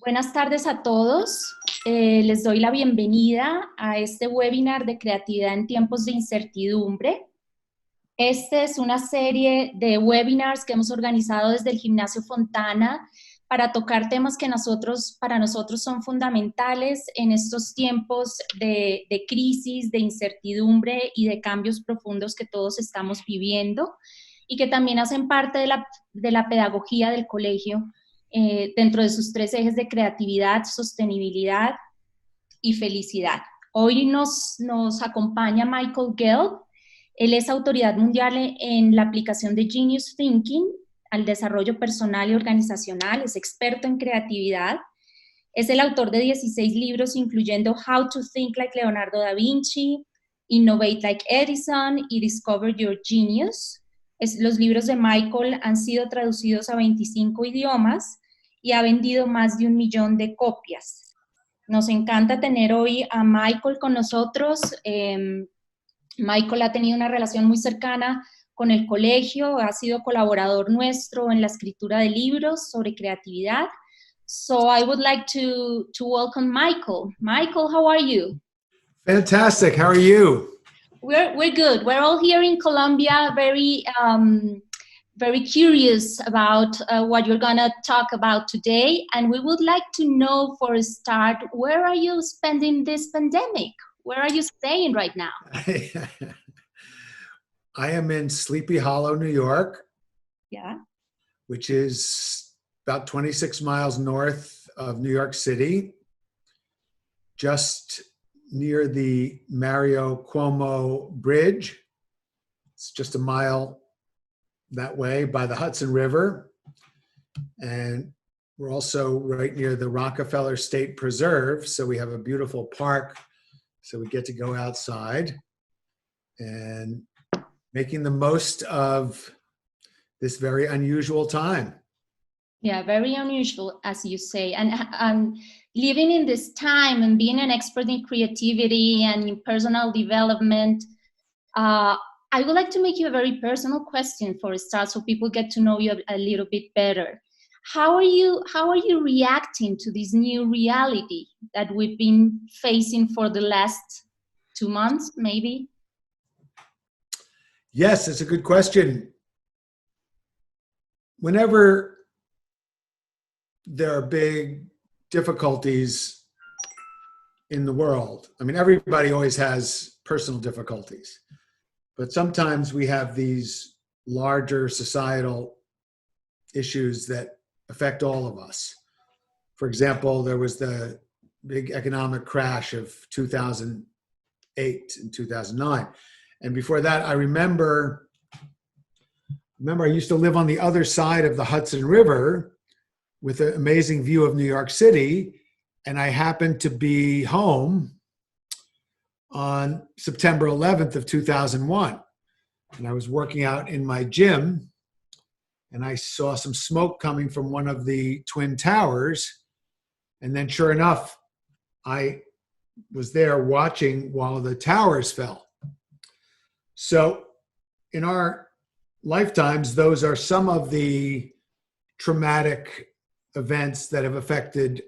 Buenas tardes a todos. Les doy la bienvenida a este webinar de creatividad en tiempos de incertidumbre. Esta es una serie de webinars que hemos organizado desde el Gimnasio Fontana para tocar temas que para nosotros son fundamentales en estos tiempos de crisis, de incertidumbre y de cambios profundos que todos estamos viviendo y que también hacen parte de la pedagogía del colegio dentro de sus tres ejes de creatividad, sostenibilidad y felicidad. Hoy nos acompaña Michael Gelb. Él es autoridad mundial en la aplicación de Genius Thinking al desarrollo personal y organizacional, es experto en creatividad, es el autor de 16 libros, incluyendo How to Think Like Leonardo da Vinci, Innovate Like Edison y Discover Your Genius. Los libros de Michael han sido traducidos a 25 idiomas y ha vendido más de 1 millón de copias. Nos encanta tener hoy a Michael con nosotros. Michael ha tenido una relación muy cercana con el colegio, ha sido colaborador nuestro en la escritura de libros sobre creatividad. So I would like to welcome Michael. Michael, how are you? Fantastic. How are you? We're good. We're all here in Colombia, very curious about what you're going to talk about today. And we would like to know, for a start, where are you spending this pandemic? Where are you staying right now? I am in Sleepy Hollow, New York. Yeah. Which is about 26 miles north of New York City, just near the Mario Cuomo Bridge. It's just a mile that way by the Hudson River. And we're also right near the Rockefeller State Preserve. So we have a beautiful park. So we get to go outside and making the most of this very unusual time. Yeah, very unusual, as you say. And living in this time and being an expert in creativity and in personal development, I would like to make you a very personal question for a start, so people get to know you a little bit better. How are you reacting to this new reality that we've been facing for the last 2 months, maybe? Yes, it's a good question. Whenever there are big difficulties in the world, I mean, everybody always has personal difficulties, but sometimes we have these larger societal issues that affect all of us. For example, there was the big economic crash of 2008 and 2009. And before that, I remember I used to live on the other side of the Hudson River with an amazing view of New York City. And I happened to be home on September 11th of 2001. And I was working out in my gym and I saw some smoke coming from one of the Twin Towers. And then sure enough, I was there watching while the towers fell. So in our lifetimes, those are some of the traumatic events that have affected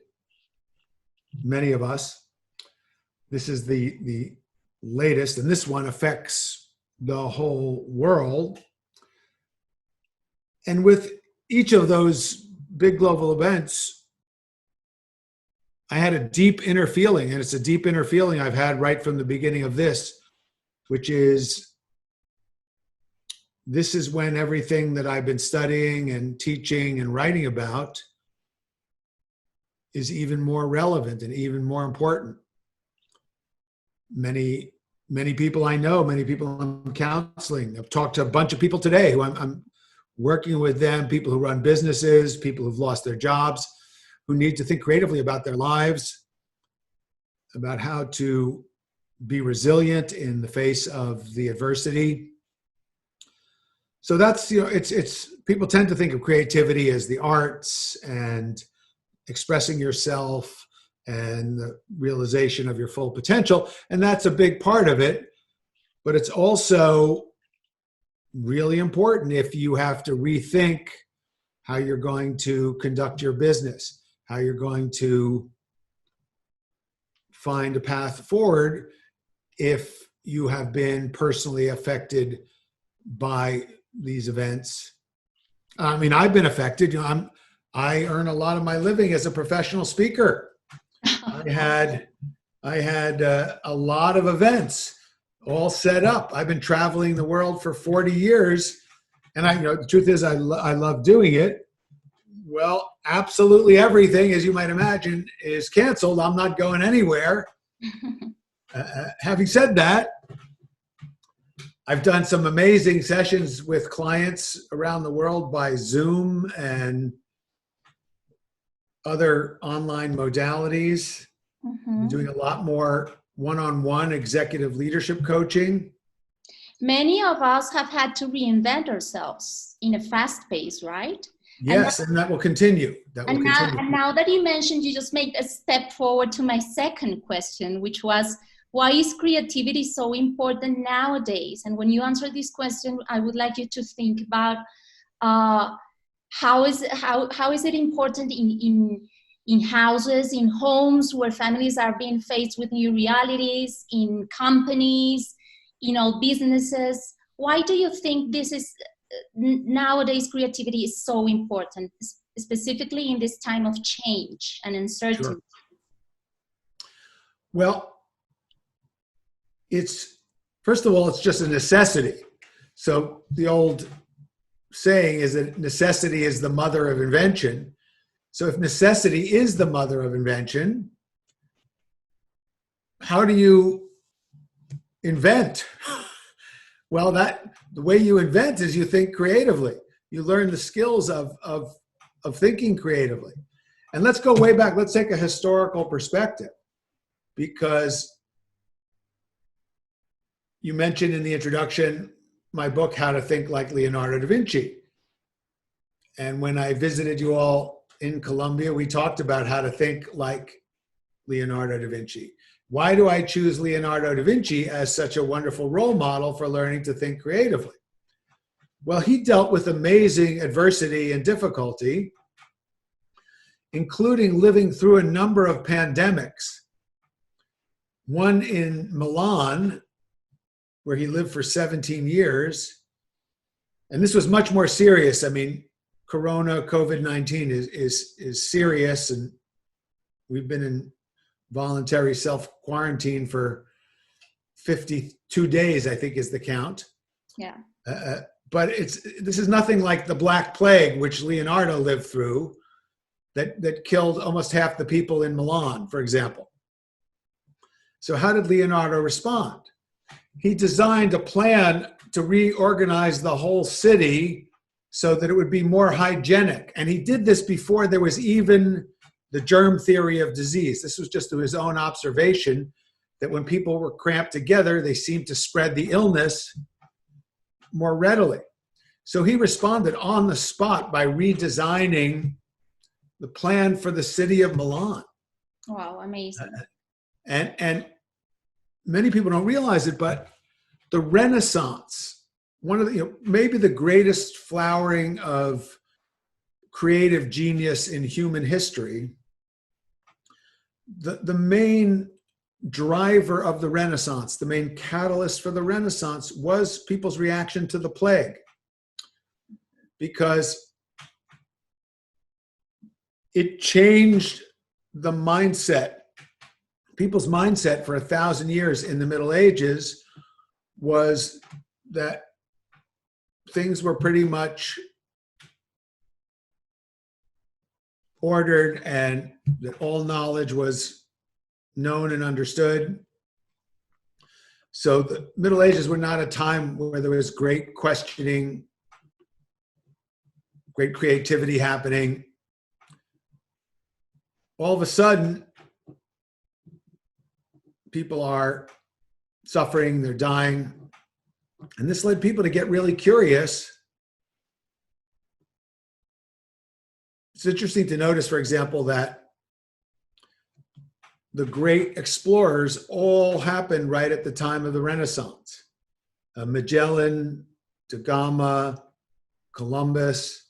many of us. This is the latest, and this one affects the whole world. And with each of those big global events, I had a deep inner feeling, and it's a deep inner feeling I've had right from the beginning of this, which is this is when everything that I've been studying and teaching and writing about is even more relevant and even more important. Many people I know, many people I'm counseling. I've talked to a bunch of people today who I'm working with them, people who run businesses, people who've lost their jobs, who need to think creatively about their lives, about how to be resilient in the face of the adversity. So that's, it's people tend to think of creativity as the arts and expressing yourself and the realization of your full potential. And that's a big part of it, but it's also really important if you have to rethink how you're going to conduct your business, how you're going to find a path forward if you have been personally affected by these events. I mean, I've been affected. I earn a lot of my living as a professional speaker. I had a lot of events all set up. I've been traveling the world for 40 years, and the truth is, I love doing it. Well, absolutely everything, as you might imagine, is canceled. I'm not going anywhere. Having said that, I've done some amazing sessions with clients around the world by Zoom and other online modalities. I'm doing a lot more one-on-one executive leadership coaching. Many of us have had to reinvent ourselves in a fast pace, right? Yes, and that will continue. And now that you mentioned, you just made a step forward to my second question, which was, why is creativity so important nowadays? And when you answer this question, I would like you to think about how is it important in houses, in homes where families are being faced with new realities, in companies, businesses. Why do you think this is nowadays creativity is so important, specifically in this time of change and uncertainty? Sure. Well, first of all, it's just a necessity. So the old saying is that necessity is the mother of invention. So if necessity is the mother of invention, how do you invent? Well, the way you invent is you think creatively. You learn the skills of thinking creatively. And let's go way back. Let's take a historical perspective, because you mentioned in the introduction my book, How to Think Like Leonardo da Vinci. And when I visited you all in Colombia, we talked about how to think like Leonardo da Vinci. Why do I choose Leonardo da Vinci as such a wonderful role model for learning to think creatively? Well, he dealt with amazing adversity and difficulty, including living through a number of pandemics. One in Milan, where he lived for 17 years. And this was much more serious. I mean, COVID-19 is serious, and we've been in voluntary self-quarantine for 52 days, I think is the count. Yeah. But this is nothing like the Black Plague, which Leonardo lived through, that killed almost half the people in Milan, for example. So how did Leonardo respond? He designed a plan to reorganize the whole city so that it would be more hygienic. And he did this before there was even the germ theory of disease. This was just through his own observation that when people were cramped together, they seemed to spread the illness more readily. So he responded on the spot by redesigning the plan for the city of Milan. Wow, amazing. And many people don't realize it, but the Renaissance, one of the, maybe the greatest flowering of creative genius in human history, the main driver of the Renaissance, the main catalyst for the Renaissance was people's reaction to the plague, because it changed the mindset. People's mindset for 1,000 years in the Middle Ages was that things were pretty much ordered and that all knowledge was known and understood. So the Middle Ages were not a time where there was great questioning, great creativity happening. All of a sudden, people are suffering, they're dying. And this led people to get really curious. It's interesting to notice, for example, that the great explorers all happened right at the time of the Renaissance. Magellan, da Gama, Columbus.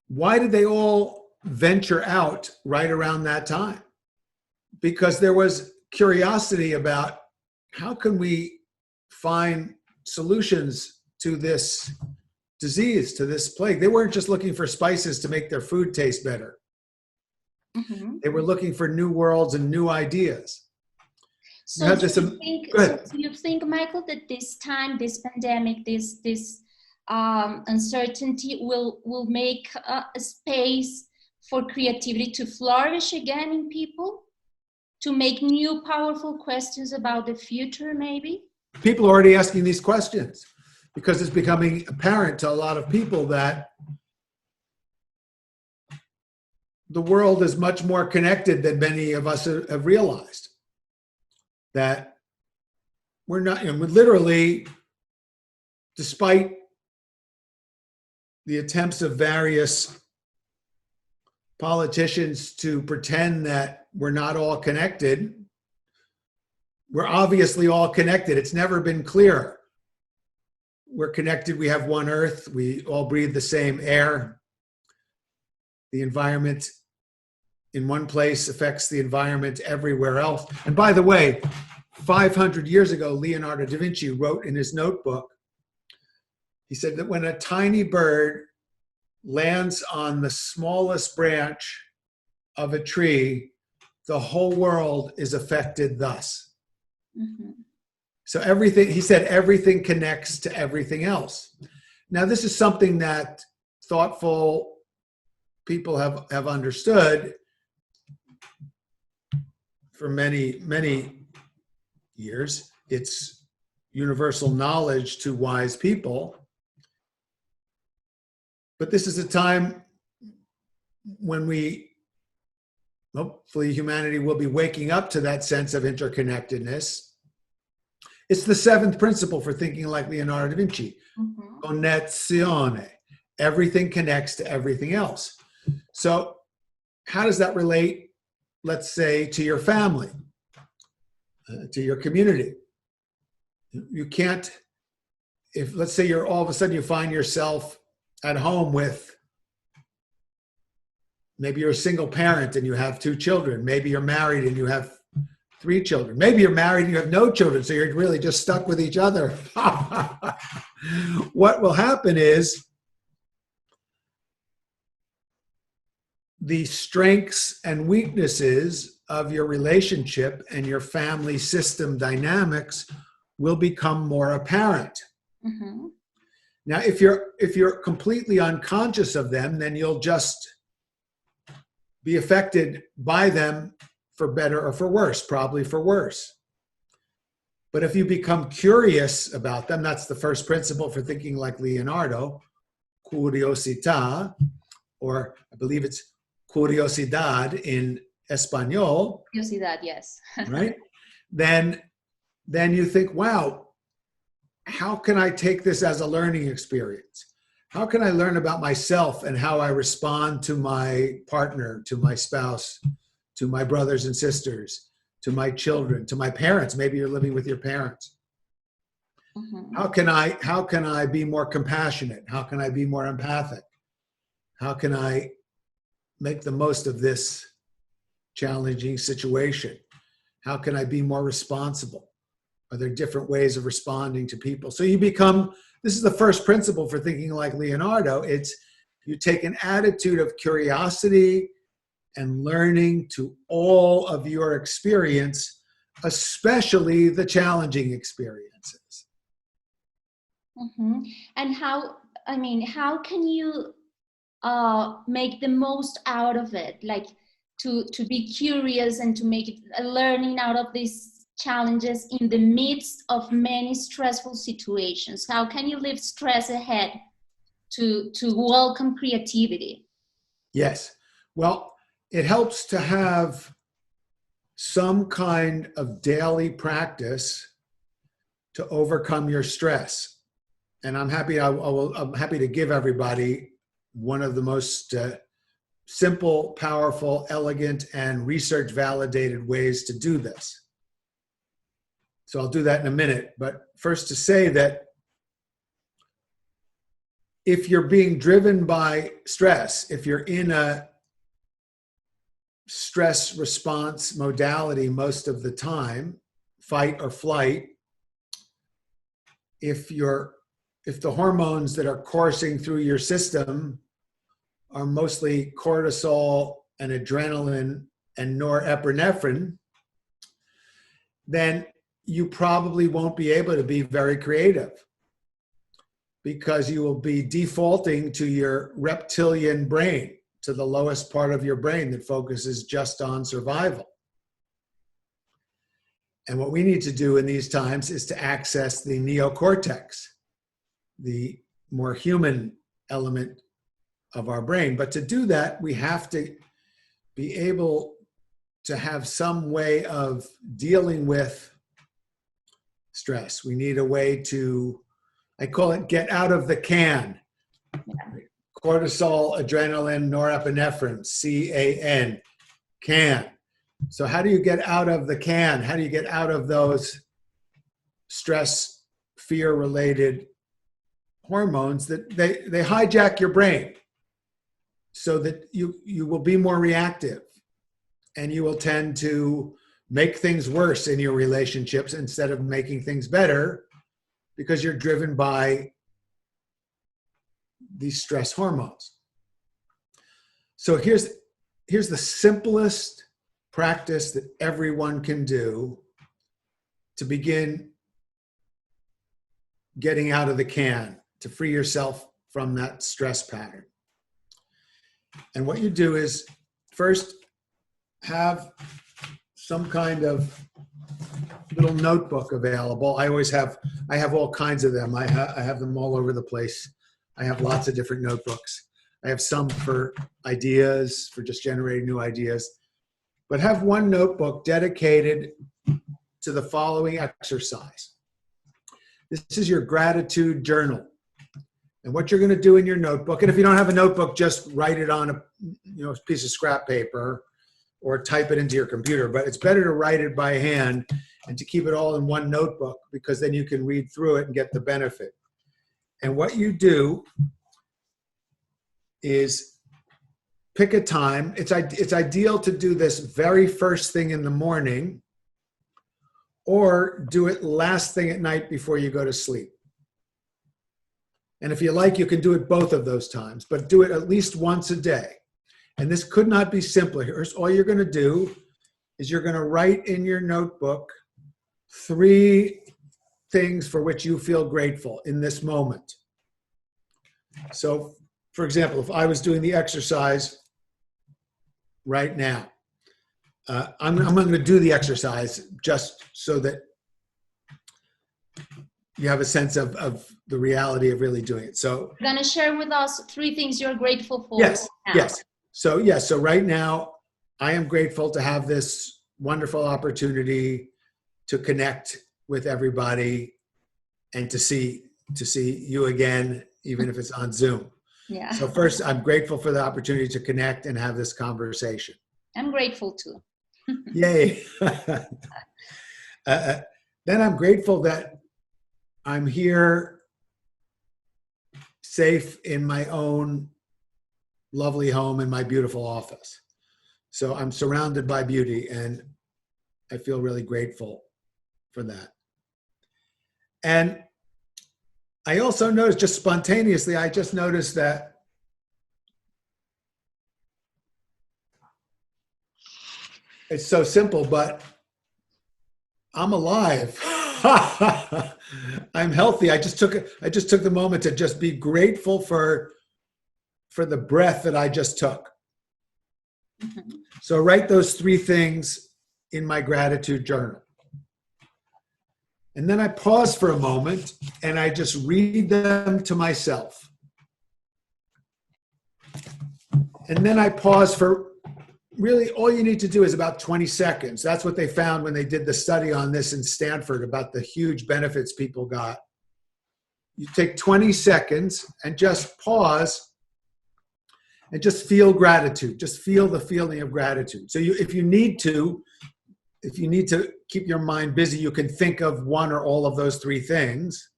Why did they all venture out right around that time, because there was curiosity about how can we find solutions to this disease, to this plague. They weren't just looking for spices to make their food taste better. Mm-hmm. They were looking for new worlds and new ideas. So do you think, Michael, that this time, this pandemic, this uncertainty will make a space for creativity to flourish again in people, to make new powerful questions about the future, maybe? People are already asking these questions because it's becoming apparent to a lot of people that the world is much more connected than many of us have realized. That we're not, we're literally, despite the attempts of various politicians to pretend that we're not all connected, we're obviously all connected. It's never been clearer. We're connected. We have one earth. We all breathe the same air. The environment in one place affects the environment everywhere else. And by the way, 500 years ago, Leonardo da Vinci wrote in his notebook, he said that when a tiny bird lands on the smallest branch of a tree, the whole world is affected thus. Mm-hmm. So everything, he said, everything connects to everything else. Now, this is something that thoughtful people have understood for many, many years. It's universal knowledge to wise people. But this is a time when hopefully humanity will be waking up to that sense of interconnectedness. It's the seventh principle for thinking like Leonardo da Vinci. Mm-hmm. Connessione. Everything connects to everything else. So how does that relate, let's say, to your family, to your community? You can't, if let's say you're all of a sudden you find yourself at home with, maybe you're a single parent and you have 2 children. Maybe you're married and you have 3 children. Maybe you're married and you have no children, so you're really just stuck with each other. What will happen is the strengths and weaknesses of your relationship and your family system dynamics will become more apparent. Mm-hmm. Now, if you're completely unconscious of them, then you'll just be affected by them for better or for worse, probably for worse. But if you become curious about them, that's the first principle for thinking like Leonardo, curiosità, or I believe it's curiosidad in Espanol. Curiosidad, yes. Right? Then you think, wow, how can I take this as a learning experience? How can I learn about myself and how I respond to my partner, to my spouse, to my brothers and sisters, to my children, to my parents? Maybe you're living with your parents. Mm-hmm. How can I be more compassionate? How can I be more empathic? How can I make the most of this challenging situation? How can I be more responsible? Are there different ways of responding to people? So you become, this is the first principle for thinking like Leonardo. It's you take an attitude of curiosity and learning to all of your experience, especially the challenging experiences. Mm-hmm. And how can you make the most out of it? Like to be curious and to make it a learning out of these challenges in the midst of many stressful situations. How can you leave stress ahead to welcome creativity? Yes. Well, it helps to have some kind of daily practice to overcome your stress. And I'm happy to give everybody one of the most simple, powerful, elegant, and research-validated ways to do this. So I'll do that in a minute. But first to say that if you're being driven by stress, if you're in a stress response modality most of the time, fight or flight, if the hormones that are coursing through your system are mostly cortisol and adrenaline and norepinephrine, then you probably won't be able to be very creative, because you will be defaulting to your reptilian brain, to the lowest part of your brain that focuses just on survival. And what we need to do in these times is to access the neocortex, the more human element of our brain. But to do that, we have to be able to have some way of dealing with stress. We need a way to, I call it, get out of the can. Cortisol, adrenaline, norepinephrine, CAN, can. So how do you get out of the can? How do you get out of those stress, fear-related hormones that they hijack your brain so that you will be more reactive, and you will tend to make things worse in your relationships instead of making things better, because you're driven by these stress hormones. So here's the simplest practice that everyone can do to begin getting out of the can, to free yourself from that stress pattern. And what you do is first have some kind of little notebook available. I have all kinds of them. I have them all over the place. I have lots of different notebooks. I have some for ideas, for just generating new ideas. But have one notebook dedicated to the following exercise. This is your gratitude journal. And what you're going to do in your notebook, and if you don't have a notebook, just write it on a piece of scrap paper or type it into your computer. But it's better to write it by hand and to keep it all in one notebook, because then you can read through it and get the benefit. And what you do is pick a time. It's ideal to do this very first thing in the morning, or do it last thing at night before you go to sleep. And if you like, you can do it both of those times, but do it at least once a day. And this could not be simpler. Here's all you're going to do is you're going to write in your notebook 3 things for which you feel grateful in this moment. So, for example, if I was doing the exercise right now, I'm going to do the exercise just so that you have a sense of the reality of really doing it. So you're going to share with us 3 things you're grateful for. Yes, now. yes. So right now, I am grateful to have this wonderful opportunity to connect with everybody and to see you again, even if it's on Zoom. Yeah. So first, I'm grateful for the opportunity to connect and have this conversation. I'm grateful too. Yay. Then I'm grateful that I'm here safe in my own lovely home in my beautiful office. So I'm surrounded by beauty, and I feel really grateful for that. And I also noticed, just spontaneously, I just noticed that it's so simple, but I'm alive. I'm healthy. I just took the moment to just be grateful for the breath that I just took. Mm-hmm. So write those 3 things in my gratitude journal. And then I pause for a moment and I just read them to myself. And then I pause for, really all you need to do is about 20 seconds. That's what they found when they did the study on this in Stanford about the huge benefits people got. You take 20 seconds and just pause and just feel gratitude. Just feel the feeling of gratitude. So if you need to keep your mind busy, you can think of one or all of those 3 things.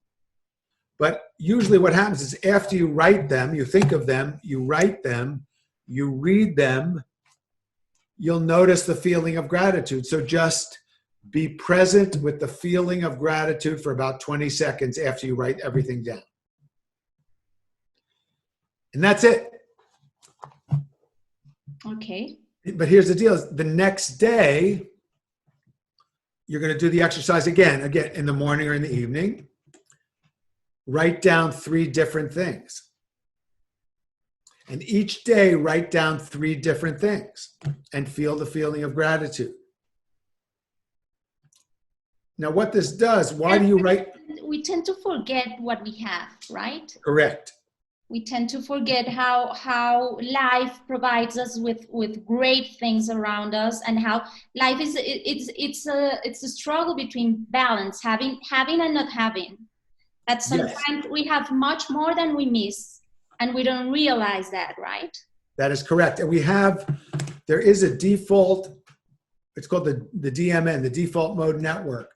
But usually what happens is after you write them, you think of them, you write them, you read them, you'll notice the feeling of gratitude. So just be present with the feeling of gratitude for about 20 seconds after you write everything down. And that's it. Okay. But here's the deal. The next day, you're going to do the exercise again in the morning or in the evening. Write down 3 different things. And each day, write down 3 different things and feel the feeling of gratitude. Now, what this does, why do you write? We tend to forget what we have, right? Correct. We tend to forget how life provides us with great things around us, and how life is it's a struggle between balance, having and not having. That sometimes Yes. we have much more than we miss, and we don't realize that, right? That is correct. And there is a default, it's called the DMN, the default mode network.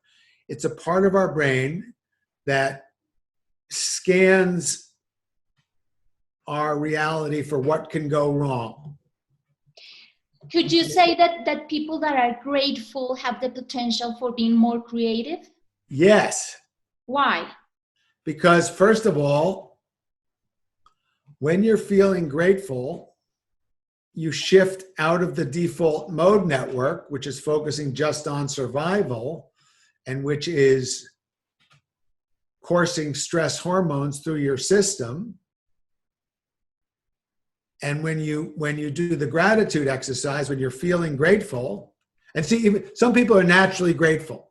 It's a part of our brain that scans our reality for what can go wrong. Could you say that people that are grateful have the potential for being more creative? Yes. Why? Because first of all, when you're feeling grateful, you shift out of the default mode network, which is focusing just on survival, and which is coursing stress hormones through your system. And when you do the gratitude exercise, when you're feeling grateful, and see, some people are naturally grateful,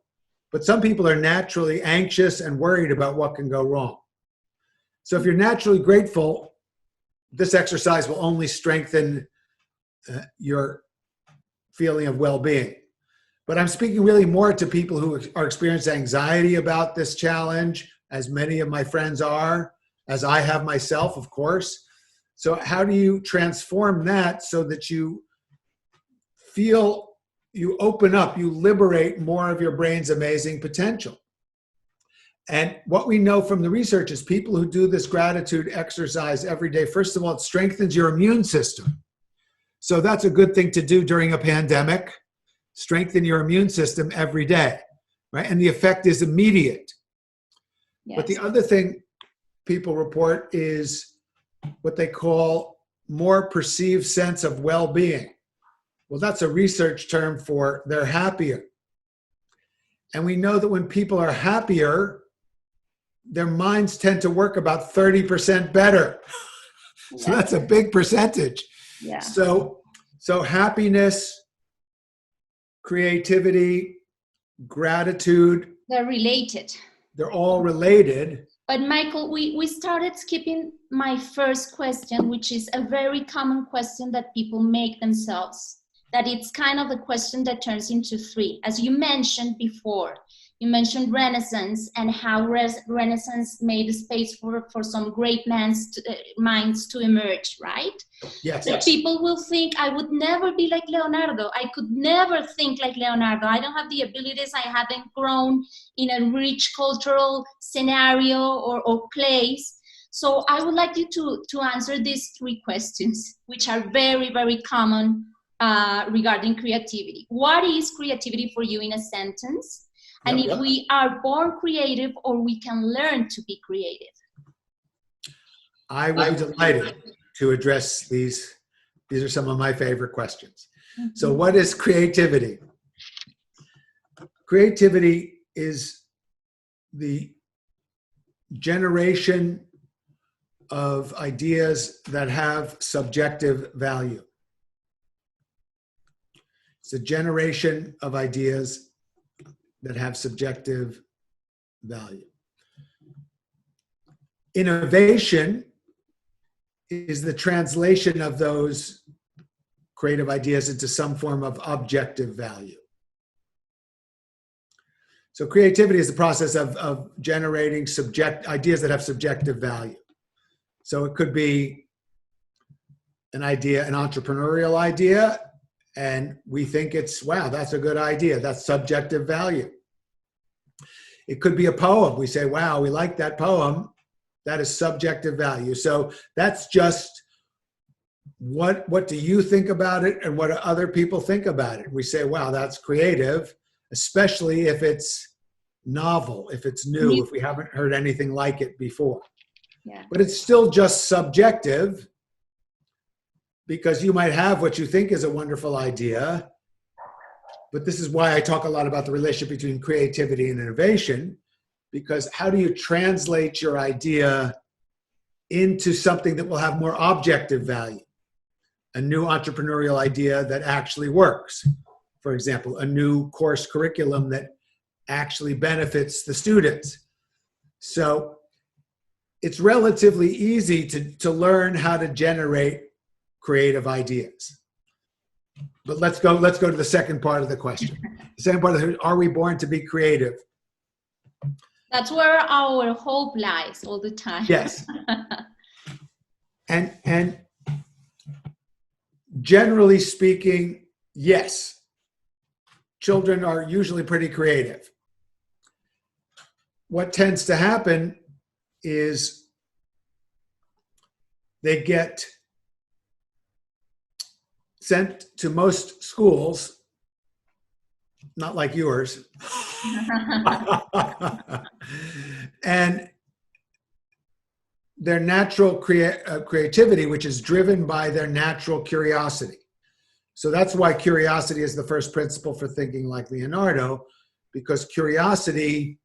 but some people are naturally anxious and worried about what can go wrong. So if you're naturally grateful, this exercise will only strengthen your feeling of well-being. But I'm speaking really more to people who are experiencing anxiety about this challenge, as many of my friends are, as I have myself, of course. So how do you transform that so that you feel, you open up, you liberate more of your brain's amazing potential? And what we know from the research is people who do this gratitude exercise every day, first of all, it strengthens your immune system. So that's a good thing to do during a pandemic. Strengthen your immune system every day, right? And the effect is immediate. Yes. But the other thing people report is what they call more perceived sense of well-being. Well, that's a research term for they're happier. And we know that when people are happier, their minds tend to work about 30% better. So that's a big percentage. Yeah. So happiness, creativity, gratitude. They're related. They're all related. But Michael, we started skipping my first question, which is a very common question that people make themselves. That it's kind of a question that turns into 3. As you mentioned before, you mentioned Renaissance and how Renaissance made a space for some great minds to emerge, right? Yes. So people will think, I would never be like Leonardo. I could never think like Leonardo. I don't have the abilities. I haven't grown in a rich cultural scenario or place. So I would like you to answer these 3 questions, which are very, very common regarding creativity. What is creativity for you in a sentence? And if we are born creative or we can learn to be creative. I would be delighted to address these. These are some of my favorite questions. Mm-hmm. So what is creativity? Creativity is the generation of ideas that have subjective value. It's a generation of ideas that have subjective value. Innovation is the translation of those creative ideas into some form of objective value. So creativity is the process of generating ideas that have subjective value. So it could be an idea, an entrepreneurial idea, and we think it's, wow, that's a good idea. That's subjective value. It could be a poem. We say, wow, we like that poem. That is subjective value. So that's just what do you think about it and what do other people think about it? We say, wow, that's creative, especially if it's novel, if it's new, if we haven't heard anything like it before. Yeah. But it's still just subjective, because you might have what you think is a wonderful idea. But this is why I talk a lot about the relationship between creativity and innovation, because how do you translate your idea into something that will have more objective value? A new entrepreneurial idea that actually works. For example, a new course curriculum that actually benefits the students. So it's relatively easy to learn how to generate creative ideas. But let's go to the second part of the question. The second part of are we born to be creative? That's where our hope lies all the time. Yes. And generally speaking, yes. Children are usually pretty creative. What tends to happen is they get sent to most schools, not like yours, and their natural creativity, which is driven by their natural curiosity. So that's why curiosity is the first principle for thinking like Leonardo, because curiosity,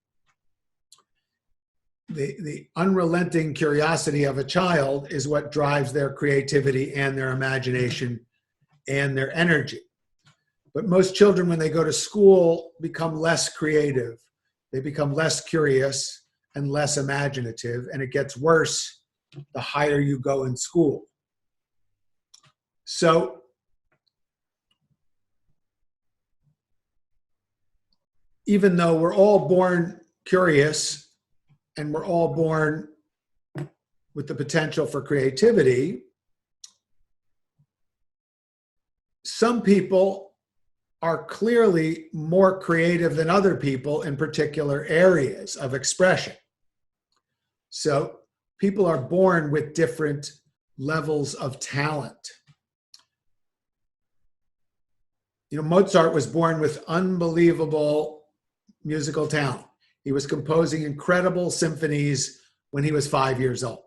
the unrelenting curiosity of a child is what drives their creativity and their imagination and their energy. But most children, when they go to school, become less creative. They become less curious and less imaginative, and it gets worse the higher you go in school. So even though we're all born curious and we're all born with the potential for creativity, some people are clearly more creative than other people in particular areas of expression. So people are born with different levels of talent. You know, Mozart was born with unbelievable musical talent. He was composing incredible symphonies when he was 5 years old.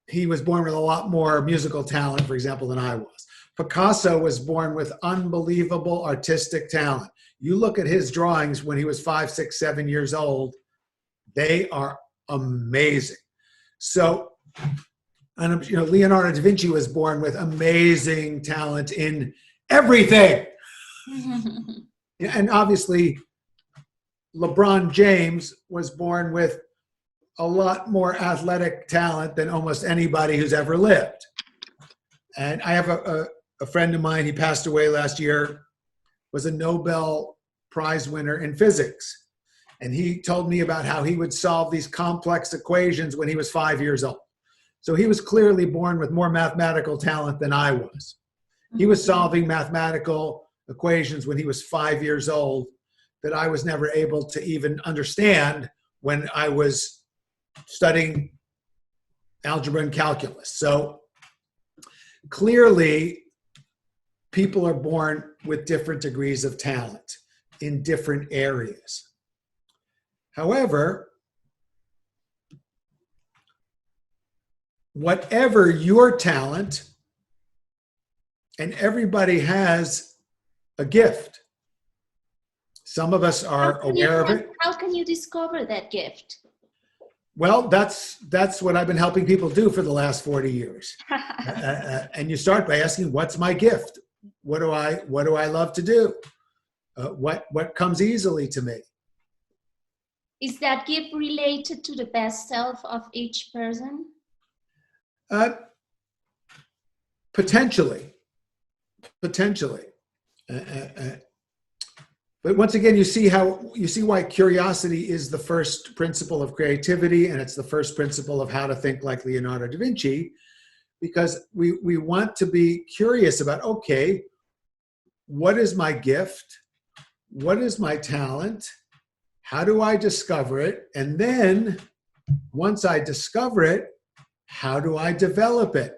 He was born with a lot more musical talent, for example, than I was. Picasso was born with unbelievable artistic talent. You look at his drawings when he was 5, 6, 7 years old, they are amazing. So, and you know, Leonardo da Vinci was born with amazing talent in everything. And obviously, LeBron James was born with a lot more athletic talent than almost anybody who's ever lived. And I have a friend of mine, he passed away last year, was a Nobel Prize winner in physics. And he told me about how he would solve these complex equations when he was 5 years old. So he was clearly born with more mathematical talent than I was. He was solving mathematical equations when he was 5 years old that I was never able to even understand when I was studying algebra and calculus. So clearly, people are born with different degrees of talent in different areas. However, whatever your talent, and everybody has a gift. Some of us are aware of it. How can you discover that gift? Well, that's what I've been helping people do for the last 40 years. And you start by asking, what's my gift? What do I love to do? What comes easily to me? Is that gift related to the best self of each person? Potentially. But once again, you see why curiosity is the first principle of creativity, and it's the first principle of how to think like Leonardo da Vinci, because we want to be curious about, okay, what is my gift? What is my talent? How do I discover it? And then once I discover it, how do I develop it?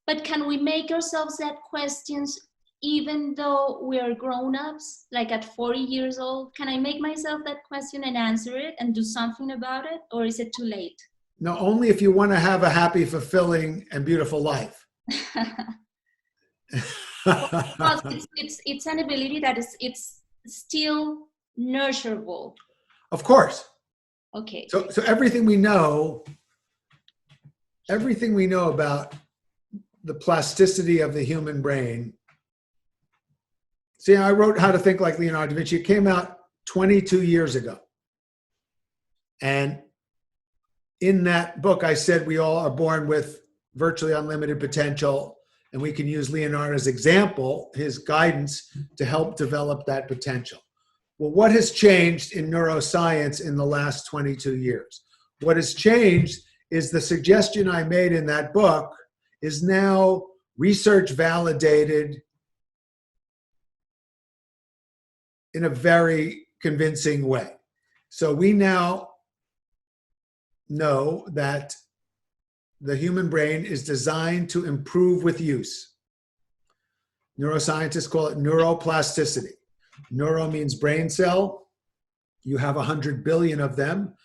But can we make ourselves that questions even though we are grown-ups, like at 40 years old? Can I make myself that question and answer it and do something about it? Or is it too late? No, only if you want to have a happy, fulfilling, and beautiful life. Well, it's an ability that it's still nurturable. Of course. Okay. So everything we know about the plasticity of the human brain. See, I wrote How to Think Like Leonardo da Vinci. It came out 22 years ago. And in that book, I said we all are born with virtually unlimited potential, and we can use Leonardo's example, his guidance, to help develop that potential. Well, what has changed in neuroscience in the last 22 years? What has changed is the suggestion I made in that book is now research validated in a very convincing way. So we now know that the human brain is designed to improve with use. Neuroscientists call it neuroplasticity. Neuro means brain cell. You have 100 billion of them.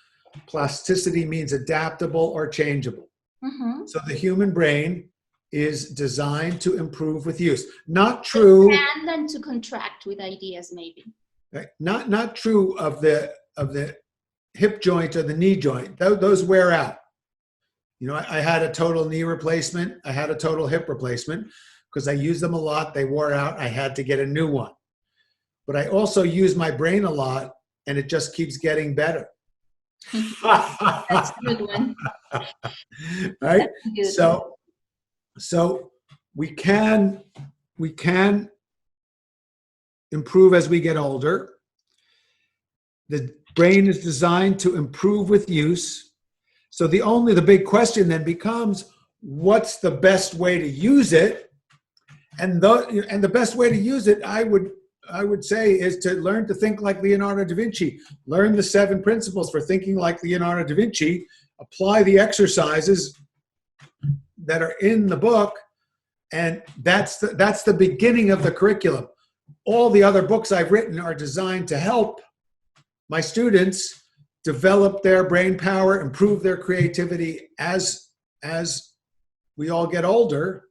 Plasticity means adaptable or changeable. Mm-hmm. So the human brain is designed to improve with use. Not true. And then to contract with ideas, maybe. Right? Not true of the hip joint or the knee joint. Those wear out. You know, I had a total knee replacement. I had a total hip replacement because I used them a lot. They wore out. I had to get a new one. But I also use my brain a lot, and it just keeps getting better. That's a good one. Right? Good. So we can improve as we get older. The brain is designed to improve with use. So the big question then becomes, what's the best way to use it? And the best way to use it, I would say, is to learn to think like Leonardo da Vinci. Learn the 7 principles for thinking like Leonardo da Vinci. Apply the exercises that are in the book, and that's the beginning of the curriculum. All the other books I've written are designed to help my students develop their brain power, improve their creativity as we all get older,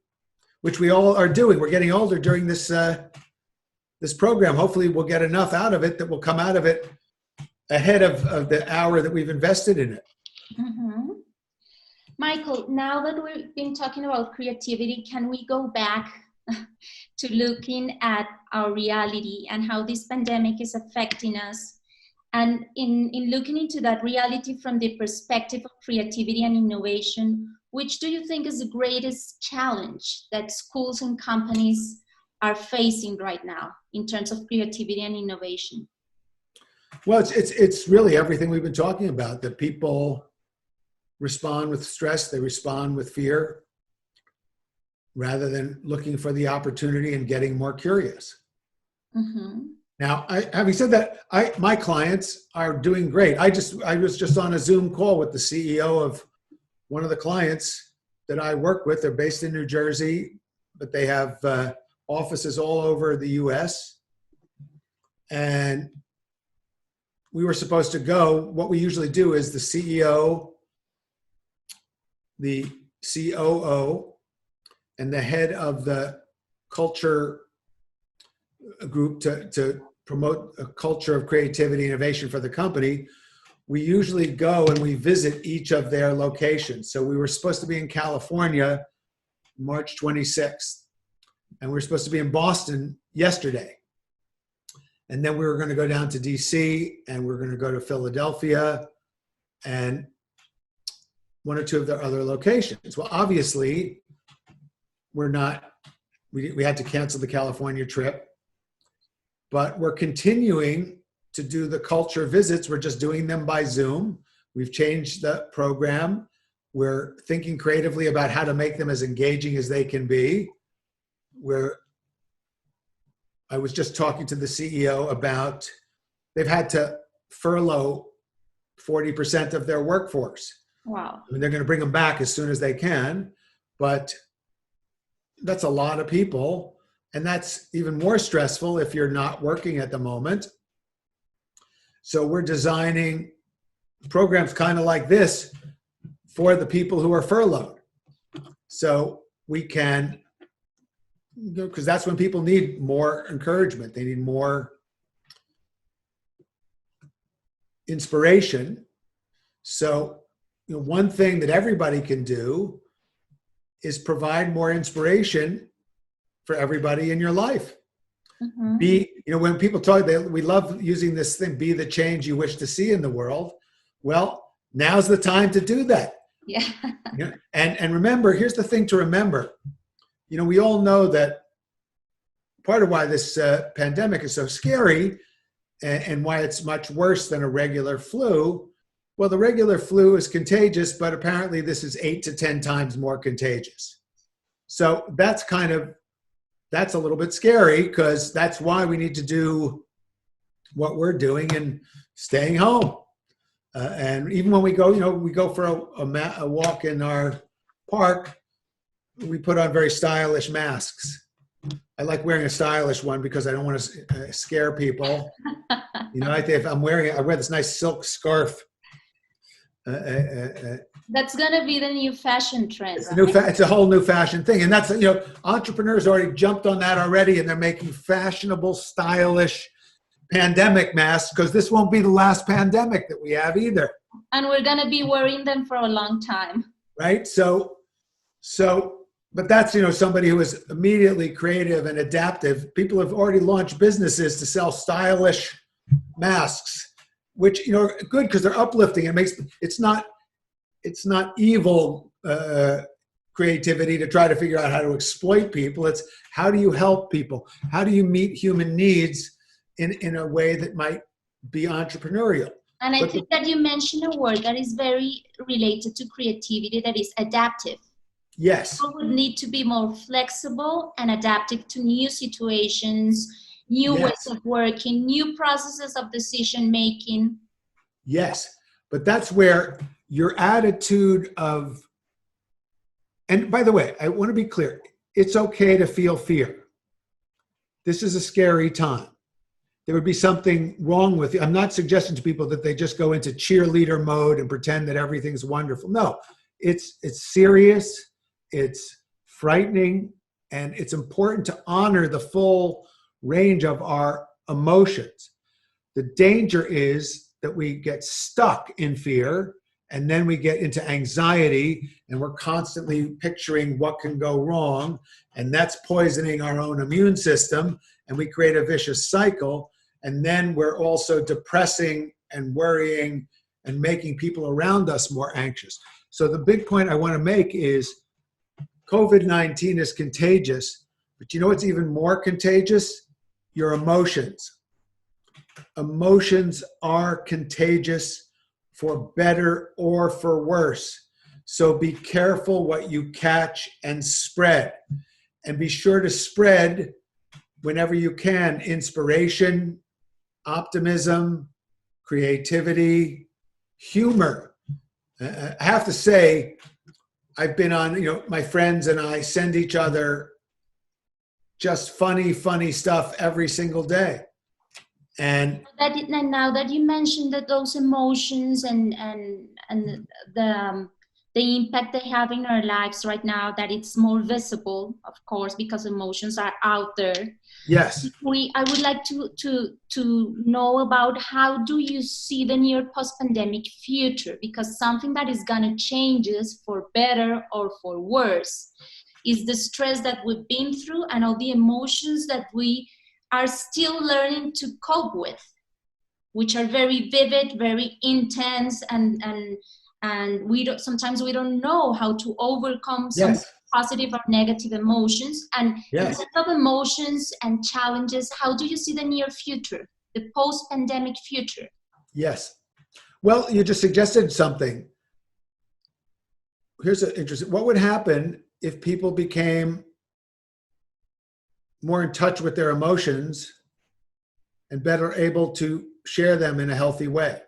which we all are doing. We're getting older during this program. Hopefully we'll get enough out of it that will come out of it ahead of the hour that we've invested in it. Mm-hmm. Michael, now that we've been talking about creativity, can we go back to looking at our reality and how this pandemic is affecting us? And in looking into that reality from the perspective of creativity and innovation, which do you think is the greatest challenge that schools and companies are facing right now in terms of creativity and innovation? Well, it's really everything we've been talking about, that people respond with stress, they respond with fear, rather than looking for the opportunity and getting more curious. Mm-hmm. Now, having said that, my clients are doing great. I was just on a Zoom call with the CEO of one of the clients that I work with. They're based in New Jersey, but they have offices all over the US. And we were supposed to go. What we usually do is the CEO, the COO, and the head of the culture group to promote a culture of creativity and innovation for the company. We usually go and we visit each of their locations. So we were supposed to be in California, March 26th, and we were supposed to be in Boston yesterday. And then we were going to go down to DC, and we were going to go to Philadelphia and 1 or 2 of their other locations. Well, obviously, we had to cancel the California trip, but we're continuing to do the culture visits. We're just doing them by Zoom. We've changed the program. We're thinking creatively about how to make them as engaging as they can be. I was just talking to the CEO about, they've had to furlough 40% of their workforce. Wow. I mean, they're going to bring them back as soon as they can, but that's a lot of people. And that's even more stressful if you're not working at the moment. So we're designing programs kind of like this for the people who are furloughed. So we can, because that's when people need more encouragement. They need more inspiration. So one thing that everybody can do is provide more inspiration for everybody in your life. Mm-hmm. When people talk, we love using this thing, be the change you wish to see in the world. Well, now's the time to do that. Yeah. And remember, here's the thing to remember. We all know that part of why this pandemic is so scary and why it's much worse than a regular flu. Well, the regular flu is contagious, but apparently this is 8 to 10 times more contagious. So that's a little bit scary, because that's why we need to do what we're doing and staying home. And even when we go for a walk in our park, we put on very stylish masks. I like wearing a stylish one because I don't want to scare people. If I wear this nice silk scarf. That's going to be the new fashion trend. It's a whole new fashion thing. And that's, entrepreneurs already jumped on that already, and they're making fashionable, stylish pandemic masks, because this won't be the last pandemic that we have either. And we're going to be wearing them for a long time. Right? But that's, somebody who is immediately creative and adaptive. People have already launched businesses to sell stylish masks, which, are good because they're uplifting. It's not evil creativity to try to figure out how to exploit people. It's how do you help people? How do you meet human needs in a way that might be entrepreneurial? And I think that you mentioned a word that is very related to creativity, that is adaptive. Yes. People would need to be more flexible and adaptive to new situations, new ways of working, new processes of decision making. Yes, but that's where your attitude of, and by the way, I want to be clear, it's okay to feel fear. This is a scary time. There would be something wrong with you. I'm not suggesting to people that they just go into cheerleader mode and pretend that everything's wonderful. No, it's serious, it's frightening, and it's important to honor the full range of our emotions. The danger is that we get stuck in fear, and then we get into anxiety, and we're constantly picturing what can go wrong, and that's poisoning our own immune system, and we create a vicious cycle, and then we're also depressing and worrying and making people around us more anxious. So the big point I want to make is COVID-19 is contagious, but you know what's even more contagious? Your emotions. Emotions are contagious, for better or for worse. So be careful what you catch and spread. And be sure to spread, whenever you can, inspiration, optimism, creativity, humor. I have to say, I've been on, my friends and I send each other just funny stuff every single day. And now that you mentioned that those emotions and the impact they have in our lives right now, that it's more visible, of course, because emotions are out there. Yes. I would like to know about, how do you see the near post-pandemic future? Because something that is going to change us for better or for worse is the stress that we've been through and all the emotions that we are still learning to cope with, which are very vivid, very intense, and sometimes we don't know how to overcome some positive or negative emotions. And in terms of emotions and challenges, how do you see the near future, the post-pandemic future? Yes. Well, you just suggested something. Here's an interesting, what would happen if people became more in touch with their emotions and better able to share them in a healthy way?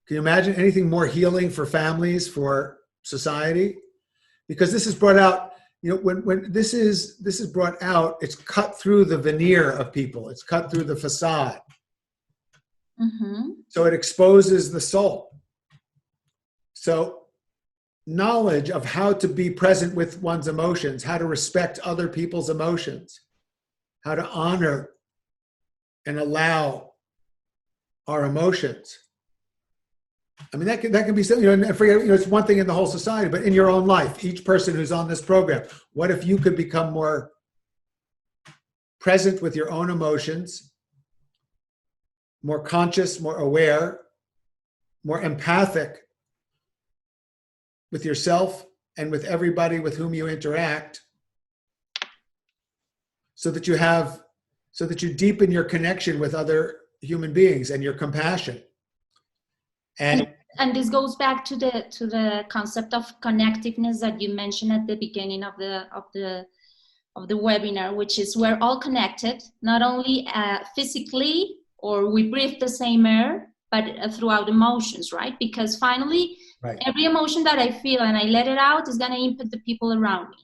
Can you imagine anything more healing for families, for society? Because this has brought out, when this is brought out, it's cut through the veneer of people. It's cut through the facade. Mm-hmm. So it exposes the soul. So knowledge of how to be present with one's emotions, how to respect other people's emotions, how to honor and allow our emotions. I mean, that can be something, and forget, it's one thing in the whole society, but in your own life, each person who's on this program, what if you could become more present with your own emotions, more conscious, more aware, more empathic with yourself and with everybody with whom you interact, so that you deepen your connection with other human beings and your compassion. And this goes back to the concept of connectiveness that you mentioned at the beginning of the webinar, which is we're all connected, not only physically, or we breathe the same air, but throughout emotions, right? Because finally, right, every emotion that I feel and I let it out is going to impact the people around me.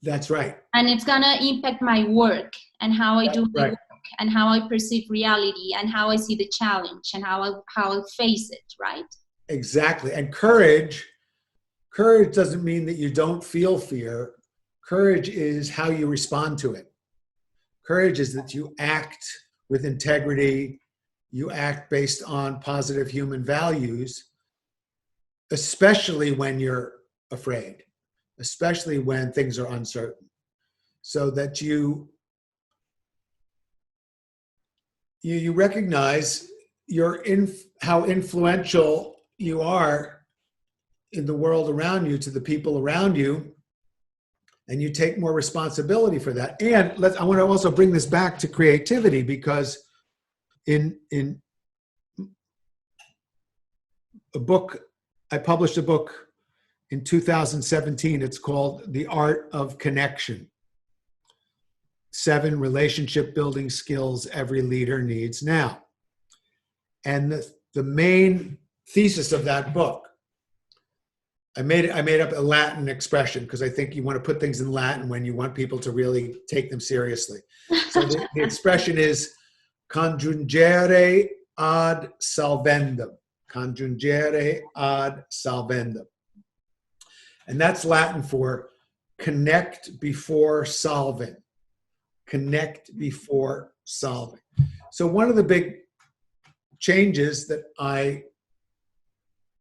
That's right. And it's going to impact my work and how I do my work and how I perceive reality and how I see the challenge and how I face it, right? Exactly. And courage doesn't mean that you don't feel fear. Courage is how you respond to it. Courage is that you act with integrity, you act based on positive human values, especially when you're afraid, especially when things are uncertain, so that you recognize how influential you are in the world around you, to the people around you, and you take more responsibility for that. And I want to also bring this back to creativity, because in a book, I published a book in 2017. It's called The Art of Connection: 7 relationship building skills every leader needs now. And the main thesis of that book, I made up a Latin expression, because I think you want to put things in Latin when you want people to really take them seriously. So the expression is conjungere ad solvendum. Conjungere ad solvendum. And that's Latin for connect before solving. Connect before solving. So one of the big changes that I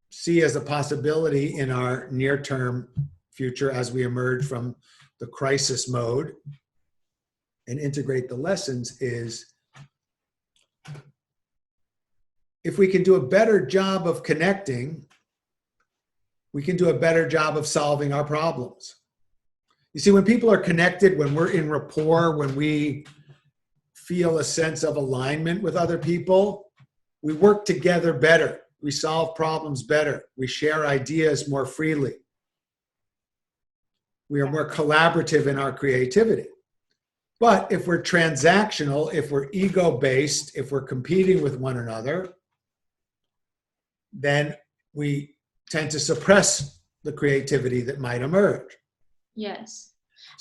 see as a possibility in our near-term future, as we emerge from the crisis mode and integrate the lessons, is if we can do a better job of connecting, we can do a better job of solving our problems. You see, when people are connected, when we're in rapport, when we feel a sense of alignment with other people, we work together better. We solve problems better. We share ideas more freely. We are more collaborative in our creativity. But if we're transactional, if we're ego-based, if we're competing with one another, then we tend to suppress the creativity that might emerge. Yes.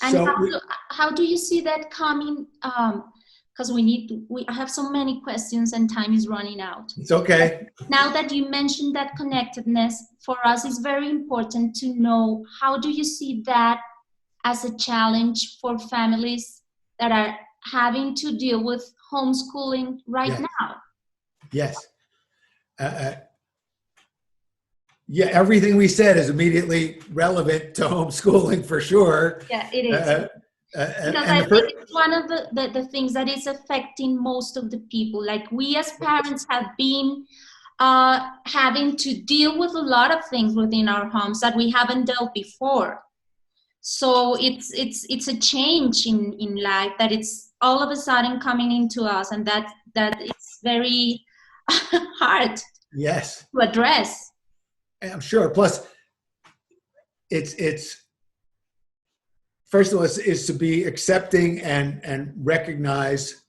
And So how do you see that coming? Because I have so many questions and time is running out. It's okay. Now that you mentioned that connectedness, for us it's very important to know, how do you see that as a challenge for families that are having to deal with homeschooling right now? Yes. Yeah, everything we said is immediately relevant to homeschooling for sure. Yeah, it is. Because I think it's one of the things that is affecting most of the people. Like, we as parents have been having to deal with a lot of things within our homes that we haven't dealt before. So it's a change in life that it's all of a sudden coming into us, and that it's very hard to address. I'm sure. Plus, it's first of all, is to be accepting and recognize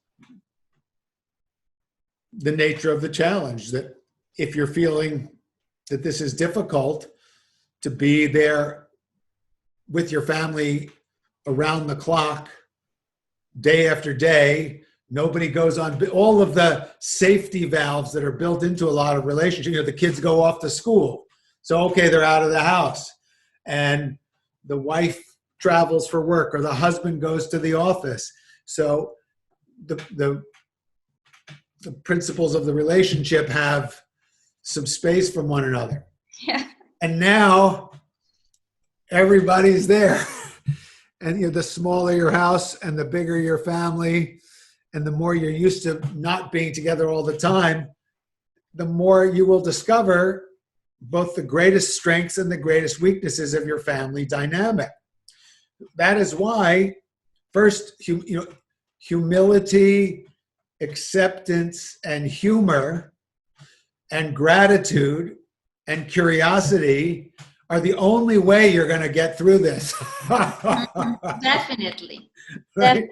the nature of the challenge. That if you're feeling that this is difficult, to be there with your family around the clock, day after day. Nobody goes on, all of the safety valves that are built into a lot of relationships. You know, the kids go off to school. So, okay, they're out of the house. And the wife travels for work, or the husband goes to the office. So the principles of the relationship have some space from one another. Yeah. And now everybody's there. And you know, the smaller your house and the bigger your family, and the more you're used to not being together all the time, the more you will discover both the greatest strengths and the greatest weaknesses of your family dynamic. That is why, first, humility, acceptance, and humor, and gratitude, and curiosity are the only way you're going to get through this. Definitely. Right?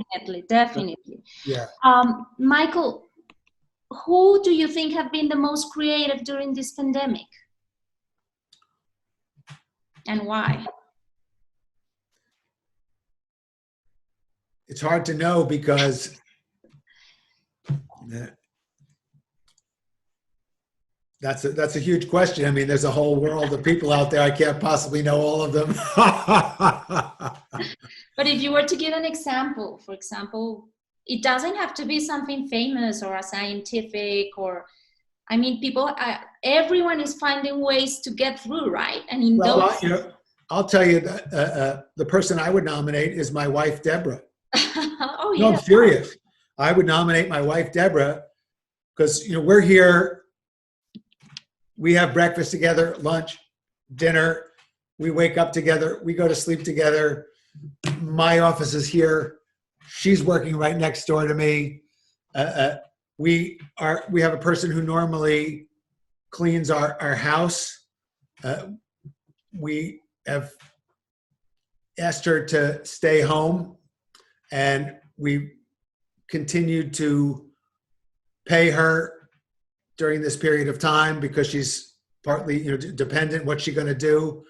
Definitely. Yeah. Michael, who do you think have been the most creative during this pandemic? And why? It's hard to know because that's a huge question. I mean, there's a whole world of people out there. I can't possibly know all of them. But if you were to give an example, for example, it doesn't have to be something famous or a scientific, or, I mean, everyone is finding ways to get through, right? And in I'll tell you that the person I would nominate is my wife, Deborah. Oh, No, yeah. I'm serious. I would nominate my wife, Deborah, because, you know, we're here. We have breakfast together, lunch, dinner. We wake up together. We go to sleep together. My office is here. She's working right next door to me. We have a person who normally cleans our house. We have asked her to stay home, and we continued to pay her during this period of time because she's partly, you know, dependent. What's she going to do?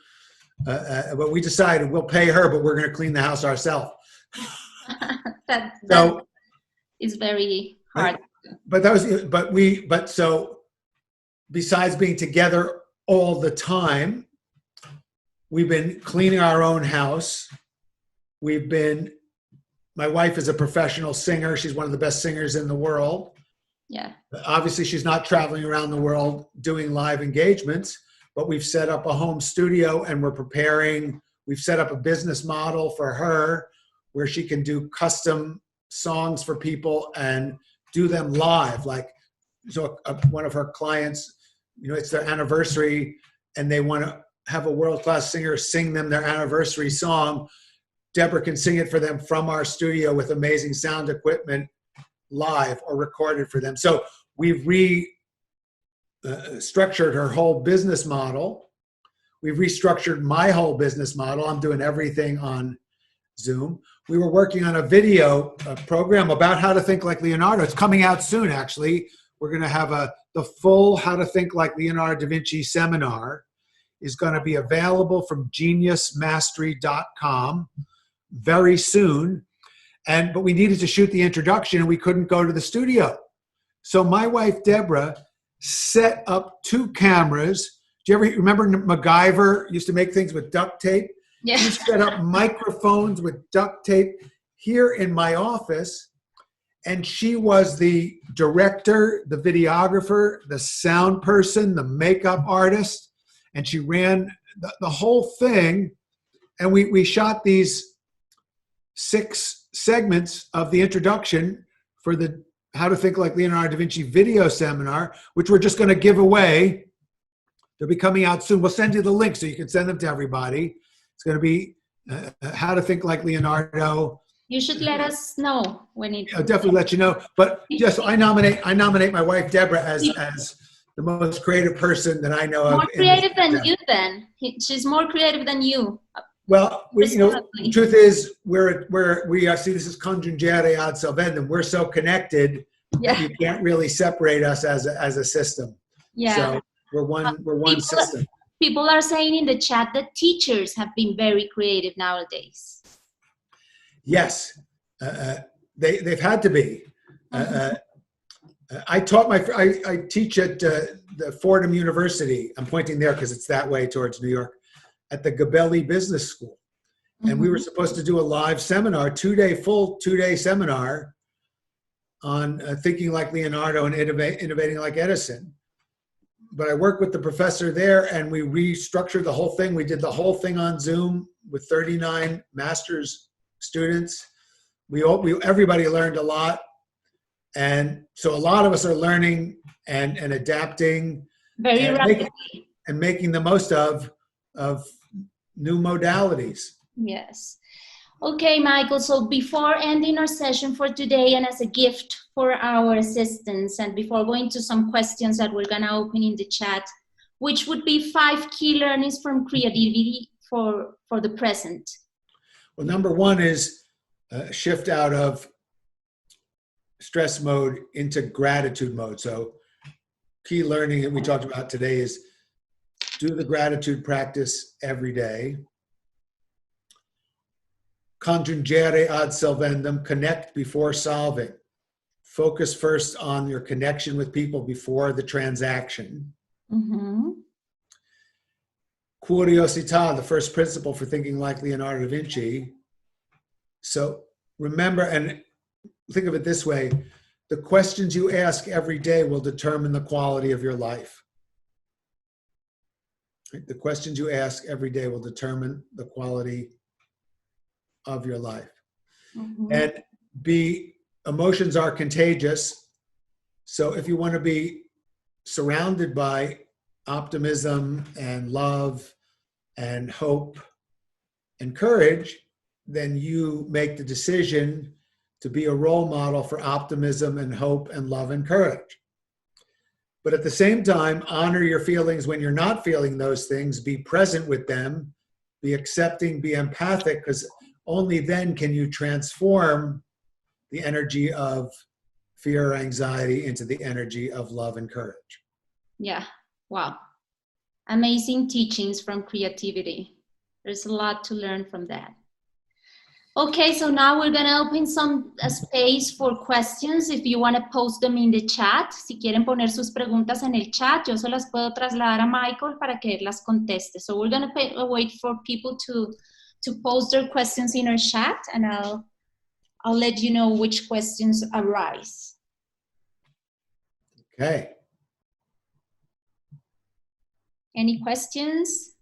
But we decided we'll pay her, but we're going to clean the house ourselves. that is very hard. So besides being together all the time, we've been cleaning our own house. My wife is a professional singer. She's one of the best singers in the world. Yeah. Obviously, she's not traveling around the world doing live engagements, but we've set up a home studio, and we've set up a business model for her where she can do custom songs for people and do them live. Like, so one of her clients, you know, it's their anniversary and they want to have a world-class singer sing them their anniversary song. Deborah can sing it for them from our studio with amazing sound equipment, live or recorded for them. So we've structured her whole business model. We've restructured my whole business model. I'm doing everything on Zoom. We were working on a video program about how to think like Leonardo. It's coming out soon, actually. We're going to have the full How to Think Like Leonardo da Vinci seminar is going to be available from geniusmastery.com very soon. But we needed to shoot the introduction and we couldn't go to the studio. So my wife, Deborah, set up 2 cameras. Do you ever remember MacGyver used to make things with duct tape? Yeah. She set up microphones with duct tape here in my office. And she was the director, the videographer, the sound person, the makeup artist. And she ran the whole thing. And we shot these 6 segments of the introduction for the How to Think Like Leonardo da Vinci video seminar, which we're just going to give away. They'll be coming out soon. We'll send you the link so you can send them to everybody. It's going to be How to Think Like Leonardo. You should let us know when it. I'll definitely let you know. But yes, I nominate my wife Deborah as the most creative person that I know of. More creative than you, then. She's more creative than you. Well, the truth is, we see this as conjungere ad solvendum. We're so connected that you can't really separate us as a system. Yeah. So we're one system. People are saying in the chat that teachers have been very creative nowadays. Yes, they've had to be. I teach at the Fordham University. I'm pointing there because it's that way towards New York, at the Gabelli Business School. And we were supposed to do a live seminar, full two-day seminar on thinking like Leonardo and innovating like Edison. But I worked with the professor there and we restructured the whole thing. We did the whole thing on Zoom with 39 master's students. Everybody learned a lot. And so a lot of us are learning and adapting and making the most of new modalities. Yes. Okay, Michael, so before ending our session for today and as a gift for our assistants and before going to some questions that we're gonna open in the chat, which would be 5 key learnings from creativity for the present? Well, number one is shift out of stress mode into gratitude mode. So key learning that we talked about today is do the gratitude practice every day. Congiungere ad solvendum, connect before solving. Focus first on your connection with people before the transaction. Curiosità, the first principle for thinking like Leonardo da Vinci. So remember, and think of it this way, the questions you ask every day will determine the quality of your life. The questions you ask every day will determine the quality of your life. And emotions are contagious. So if you want to be surrounded by optimism and love and hope and courage, then you make the decision to be a role model for optimism and hope and love and courage. But at the same time, honor your feelings when you're not feeling those things, be present with them, be accepting, be empathic, because only then can you transform the energy of fear or anxiety into the energy of love and courage. Yeah. Wow. Amazing teachings from creativity. There's a lot to learn from that. Okay, so now we're going to open some space for questions. If you want to post them in the chat, si quieren poner sus preguntas en el chat, yo se las puedo trasladar a Michael para que él las conteste. So we're going to wait for people to post their questions in our chat, and I'll let you know which questions arise. Okay. Any questions?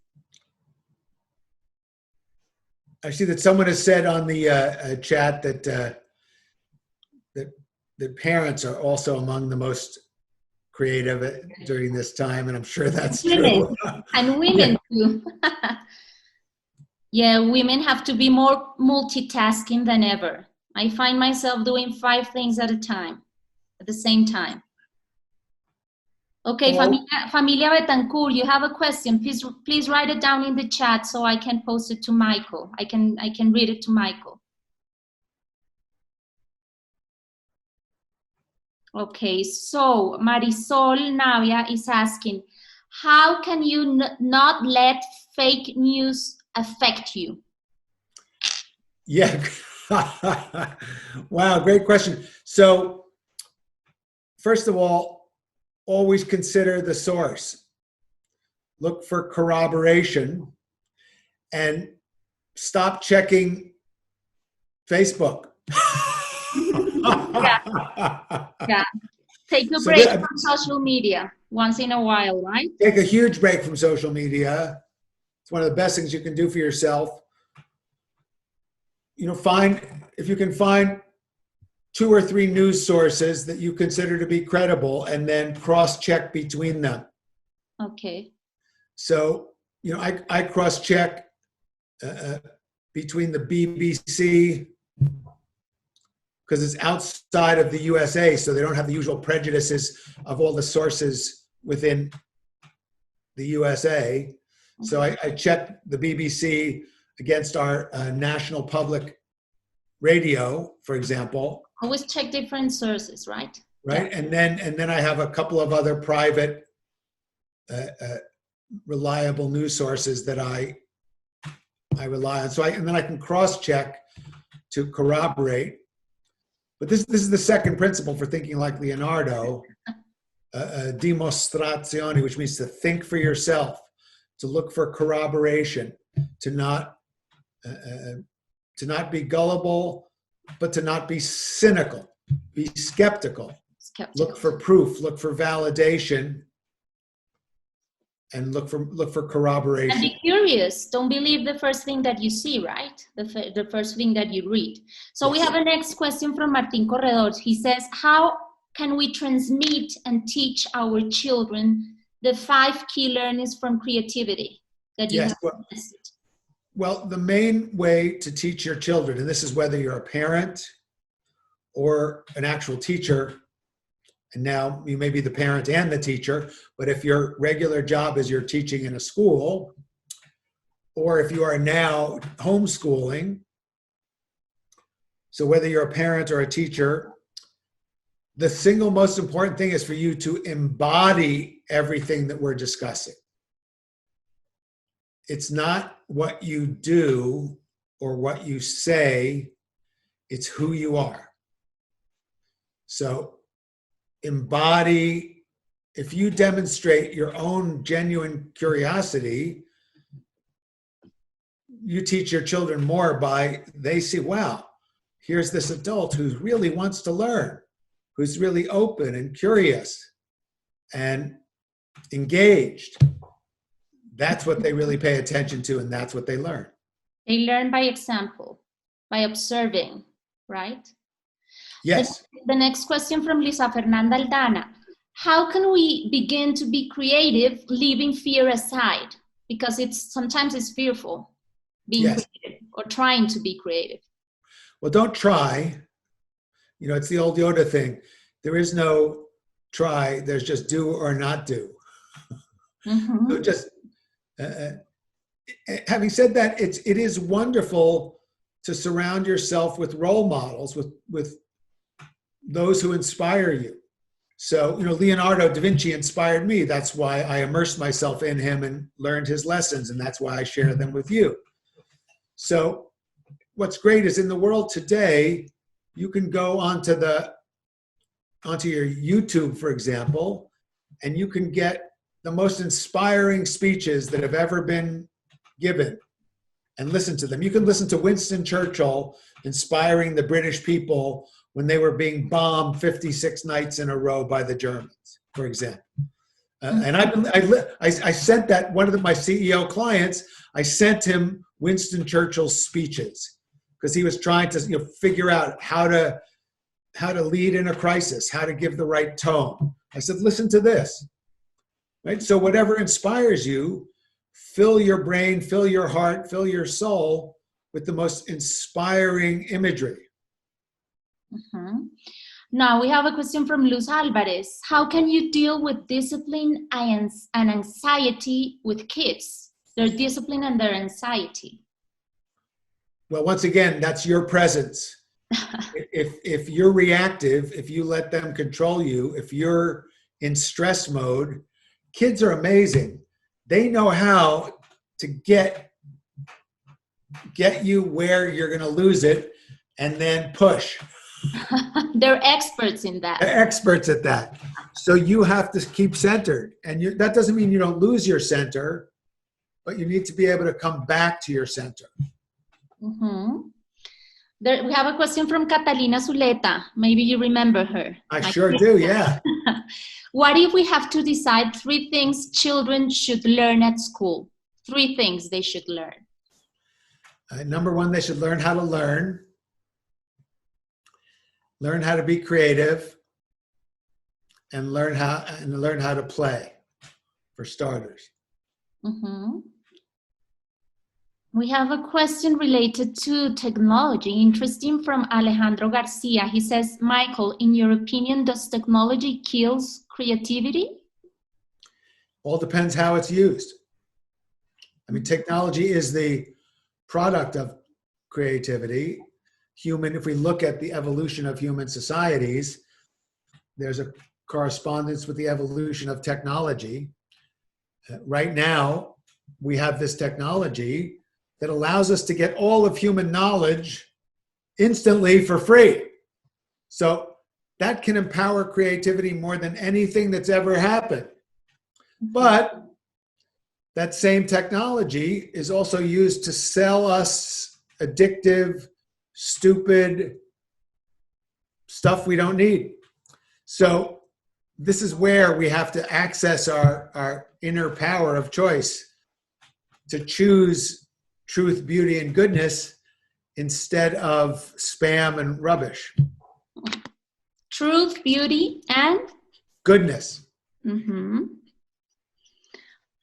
I see that someone has said on the chat that that parents are also among the most creative during this time, and I'm sure that's true. And women too. Yeah, women have to be more multitasking than ever. I find myself doing 5 things at the same time. Okay, Familia Betancourt, you have a question. Please write it down in the chat so I can post it to Michael. I can read it to Michael. Okay, so Marisol Navia is asking, how can you not let fake news affect you? Yeah. Wow, great question. So, first of all, always consider the source. Look for corroboration and stop checking Facebook. Yeah. Take a break from social media once in a while, right? Take a huge break from social media. It's one of the best things you can do for yourself. You know, if you can find 2 or 3 news sources that you consider to be credible and then cross-check between them. Okay. So, you know, I cross-check between the BBC because it's outside of the USA, so they don't have the usual prejudices of all the sources within the USA. Okay. So I check the BBC against our national public radio, for example. Always check different sources, right? Right, yeah. and then I have a couple of other private, reliable news sources that I rely on. So and then I can cross-check to corroborate. But this is the second principle for thinking like Leonardo, dimostrazione, which means to think for yourself, to look for corroboration, to not be gullible, but to not be cynical, be skeptical. Look for proof, look for validation, and look for corroboration. And be curious. Don't believe the first thing that you see, right? The first thing that you read. So Yes. We have a next question from Martin Corredor. He says, how can we transmit and teach our children the 5 key learnings from creativity that you have listed? Well, the main way to teach your children, and this is whether you're a parent or an actual teacher, and now you may be the parent and the teacher, but if your regular job is you're teaching in a school, or if you are now homeschooling, so whether you're a parent or a teacher, the single most important thing is for you to embody everything that we're discussing. It's not what you do or what you say, it's who you are. So embody, if you demonstrate your own genuine curiosity, you teach your children more by, they see, wow, here's this adult who really wants to learn, who's really open and curious and engaged. That's what they really pay attention to, and that's what they learn. They learn by example, by observing, right? Yes. The next question from Lisa Fernanda Aldana. How can we begin to be creative, leaving fear aside? Because sometimes it's fearful being creative or trying to be creative. Well, don't try. You know, it's the old Yoda thing. There is no try. There's just do or not do. Mm-hmm. So just having said that, it is wonderful to surround yourself with role models, with those who inspire you. So, you know, Leonardo da Vinci inspired me. That's why I immersed myself in him and learned his lessons, and that's why I share them with you. So what's great is in the world today, you can go onto your YouTube, for example, and you can get the most inspiring speeches that have ever been given and listen to them. You can listen to Winston Churchill inspiring the British people when they were being bombed 56 nights in a row by the Germans, for example. And I sent that, one of my CEO clients, I sent him Winston Churchill's speeches because he was trying to figure out how to lead in a crisis, how to give the right tone. I said, listen to this, right? So whatever inspires you, fill your brain, fill your heart, fill your soul with the most inspiring imagery. Mm-hmm. Now we have a question from Luz Alvarez. How can you deal with discipline and anxiety with kids? Their discipline and their anxiety. Well, once again, that's your presence. If you're reactive, if you let them control you, if you're in stress mode, kids are amazing. They know how to get you where you're going to lose it and then push. They're experts in that. They're experts at that. So you have to keep centered. And that doesn't mean you don't lose your center, but you need to be able to come back to your center. Mm-hmm. We have a question from Catalina Zuleta. Maybe you remember her. I sure do, yeah. What if we have to decide 3 things children should learn at school? 3 things they should learn. Number 1, they should learn how to learn how to be creative, and learn how to play, for starters. Mm-hmm. We have a question related to technology, interesting, from Alejandro Garcia. He says, Michael, in your opinion, does technology kill creativity? All depends how it's used. I mean, technology is the product of creativity. If we look at the evolution of human societies, there's a correspondence with the evolution of technology. Right now, we have this technology that allows us to get all of human knowledge instantly for free. So that can empower creativity more than anything that's ever happened. But that same technology is also used to sell us addictive, stupid stuff we don't need. So this is where we have to access our inner power of choice to choose truth, beauty, and goodness instead of spam and rubbish. Truth, beauty, and goodness. Mm-hmm.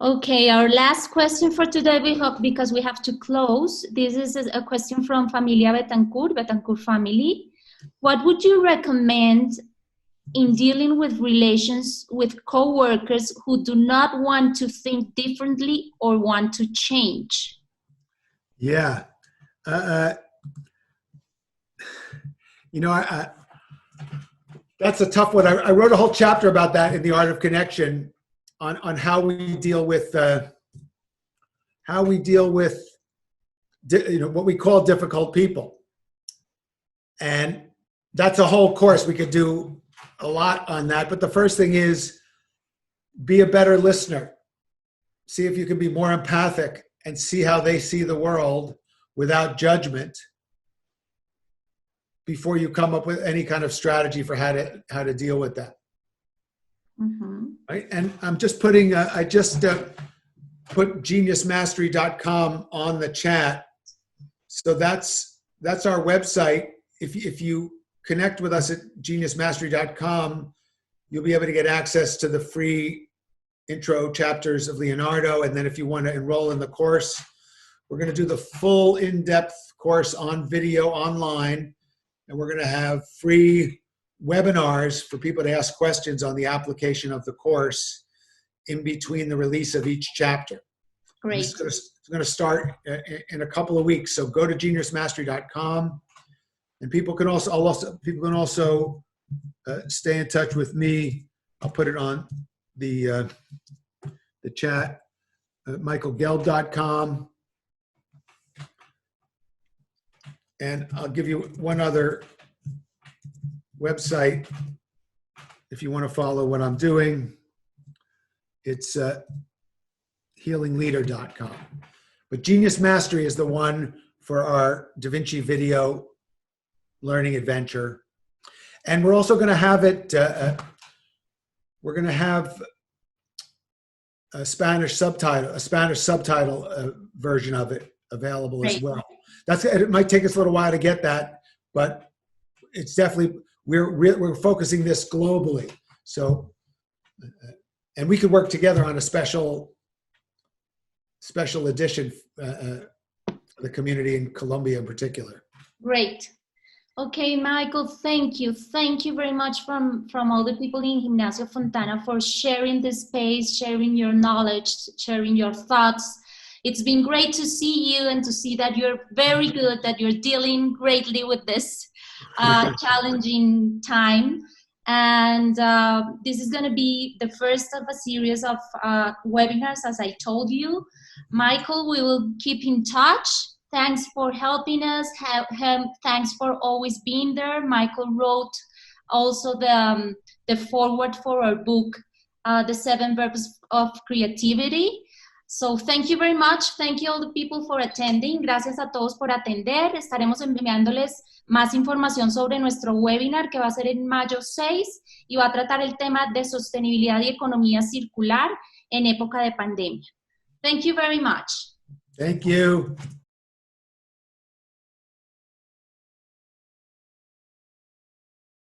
Okay, our last question for today, we hope, because we have to close. This is a question from Familia Betancourt family. What would you recommend in dealing with relations with coworkers who do not want to think differently or want to change? Yeah. That's a tough one. I wrote a whole chapter about that in The Art of Connection on how we deal with what we call difficult people. And that's a whole course. We could do a lot on that. But the first thing is be a better listener. See if you can be more empathic and see how they see the world without judgment before you come up with any kind of strategy for how to deal with that. Mm-hmm. Right? And I'm just putting, I just put geniusmastery.com on the chat. So that's our website. If you connect with us at geniusmastery.com, you'll be able to get access to the free intro chapters of Leonardo. And then if you want to enroll in the course, we're going to do the full in-depth course on video online. And we're going to have free webinars for people to ask questions on the application of the course in between the release of each chapter. Great. It's going to start in a couple of weeks. So go to geniusmastery.com, and people can also stay in touch with me. I'll put it on the chat. michaelgelb.com. And I'll give you one other website if you want to follow what I'm doing. It's healingleader.com. But Genius Mastery is the one for our Da Vinci video learning adventure. And we're also going to have it, we're going to have a Spanish subtitle version of it available as well. It might take us a little while to get that, but it's definitely, we're focusing this globally. So, and we could work together on a special edition for the community in Colombia in particular. Great. Okay, Michael, thank you. Thank you very much from all the people in Gimnasio Fontana for sharing this space, sharing your knowledge, sharing your thoughts. It's been great to see you and to see that you're very good, that you're dealing greatly with this challenging time. And this is going to be the first of a series of webinars, as I told you. Michael, we will keep in touch. Thanks for helping us. Thanks for always being there. Michael wrote also the foreword for our book, The 7 Verbs of Creativity. So thank you very much. Thank you all the people for attending. Gracias a todos por atender. Estaremos enviándoles más información sobre nuestro webinar que va a ser en mayo 6 y va a tratar el tema de sostenibilidad y economía circular en época de pandemia. Thank you very much. Thank you.